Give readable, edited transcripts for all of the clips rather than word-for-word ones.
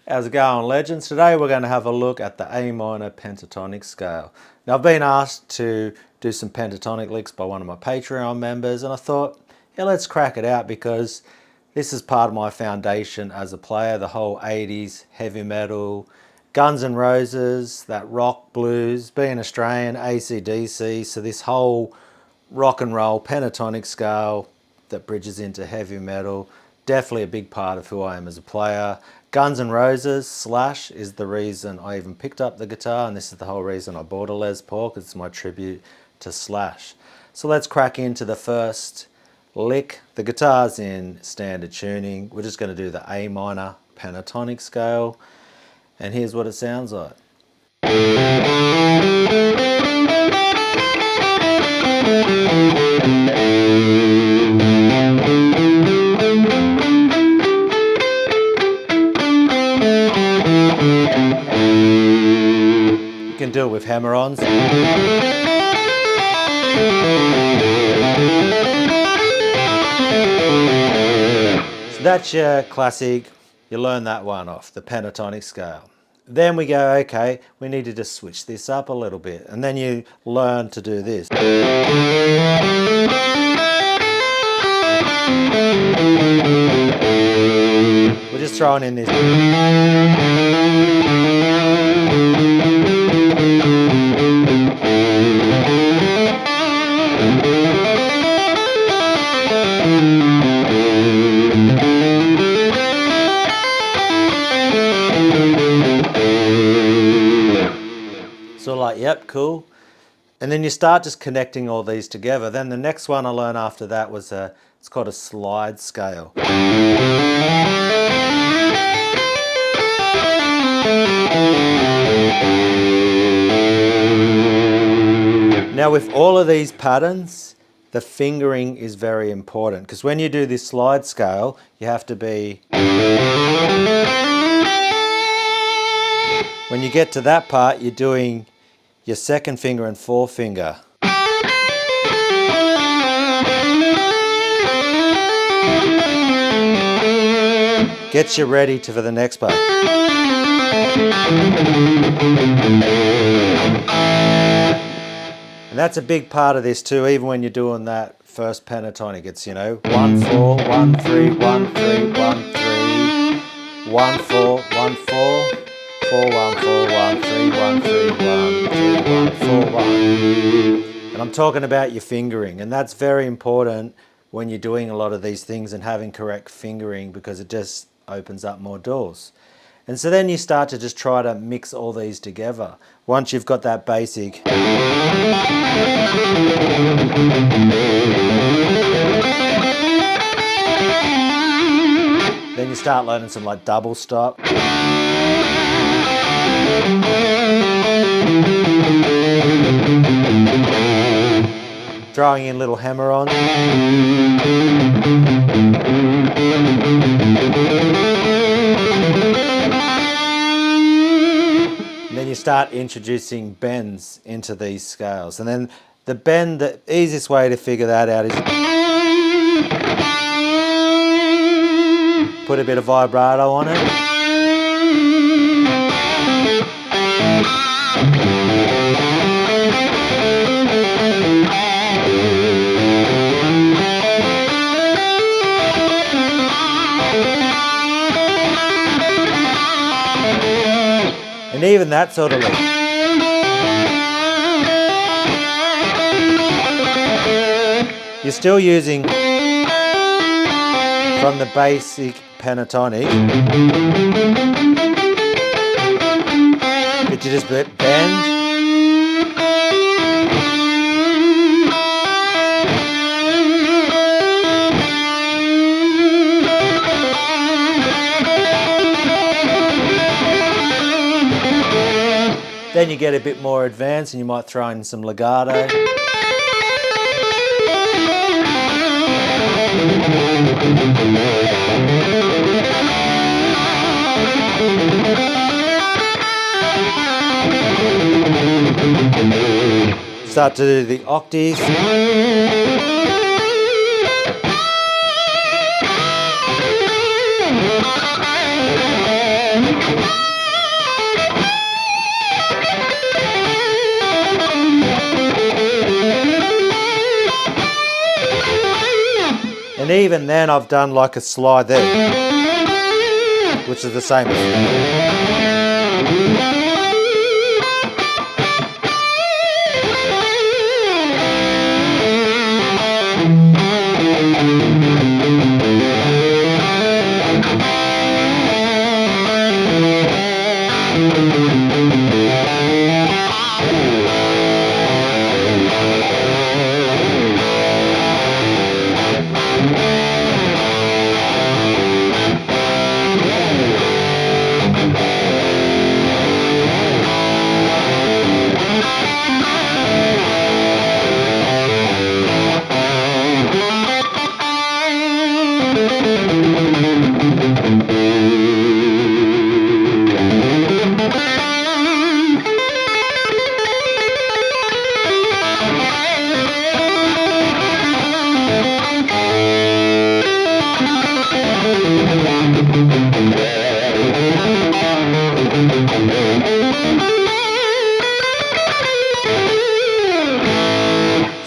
How's it going, legends? Today we're going to have a look at the A minor pentatonic scale. Now I've been asked to do some pentatonic licks by one of my Patreon members, and I thought, yeah, let's crack it out because this is part of my foundation as a player, the whole 80s heavy metal, Guns N' Roses, that rock blues, being Australian, AC/DC, so this whole rock and roll pentatonic scale that bridges into heavy metal, definitely a big part of who I am as a player. Guns N' Roses, Slash is the reason I even picked up the guitar, and this is the whole reason I bought a Les Paul, because it's my tribute to Slash. So let's crack into the first lick. The guitar's in standard tuning. We're just going to do the A minor pentatonic scale, and here's what it sounds like. You can do it with hammer-ons. So that's your classic, you learn that one off, the pentatonic scale. Then we go, okay, we need to just switch this up a little bit, and then you learn to do this. We're just throwing in this. So like, yep, cool. And then you start just connecting all these together. Then the next one I learned after that was it's called a slide scale. Now with all of these patterns, the fingering is very important, because when you do this slide scale, you have to be... When you get to that part, you're doing your second finger and forefinger. Gets you ready for the next part. And that's a big part of this too, even when you're doing that first pentatonic. It's, 1 4 1 3 1 3 1 3 1 4 1 4 4 1 4 1 3 1 3 1 3 1 4 1. And I'm talking about your fingering, and that's very important when you're doing a lot of these things and having correct fingering, because it just opens up more doors. And so then you start to just try to mix all these together. Once you've got that basic, then you start learning some like double stop. Throwing in little hammer-ons. And then you start introducing bends into these scales. And then the bend, the easiest way to figure that out is put a bit of vibrato on it. And even that sort of lick. You're still using from the basic pentatonic, but you just bend. Then you get a bit more advanced and you might throw in some legato. Start to do the octaves. And even then I've done like a slide there, which is the same as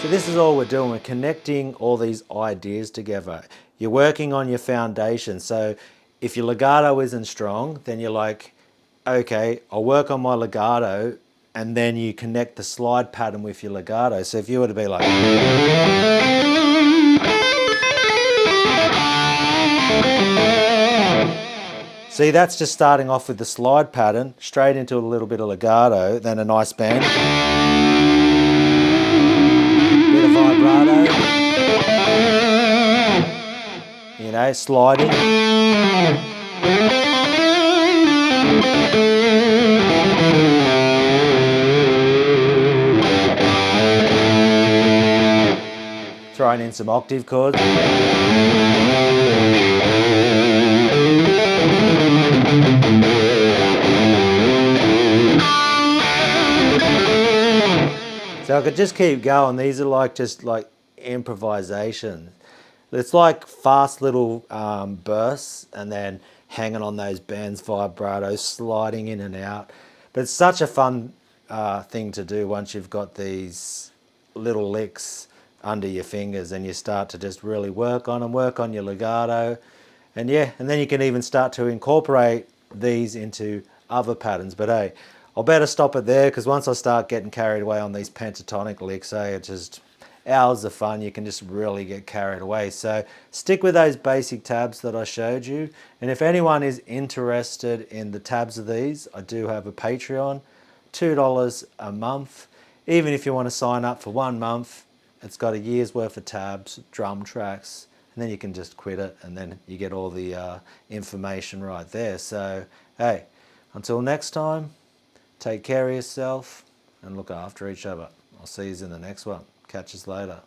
So this is all we're doing, we're connecting all these ideas together. You're working on your foundation. So if your legato isn't strong, then you're like, okay, I'll work on my legato, and then you connect the slide pattern with your legato. So if you were to be like, see, that's just starting off with the slide pattern, straight into a little bit of legato, then a nice bend. Bit of vibrato. You know, sliding. Throwing in some octave chords. So I could just keep going. These are like just like improvisation. It's like fast little bursts and then hanging on those bends, vibratos, sliding in and out. But it's such a fun thing to do once you've got these little licks under your fingers and you start to just really work on them, work on your legato. And yeah, and then you can even start to incorporate these into other patterns. But hey, I'll better stop it there, because once I start getting carried away on these pentatonic licks, it's just hours of fun. You can just really get carried away. So stick with those basic tabs that I showed you. And if anyone is interested in the tabs of these, I do have a Patreon, $2 a month. Even if you want to sign up for 1 month, it's got a year's worth of tabs, drum tracks, and then you can just quit it, and then you get all the information right there. So hey, until next time, take care of yourself and look after each other. I'll see you in the next one. Catch us later.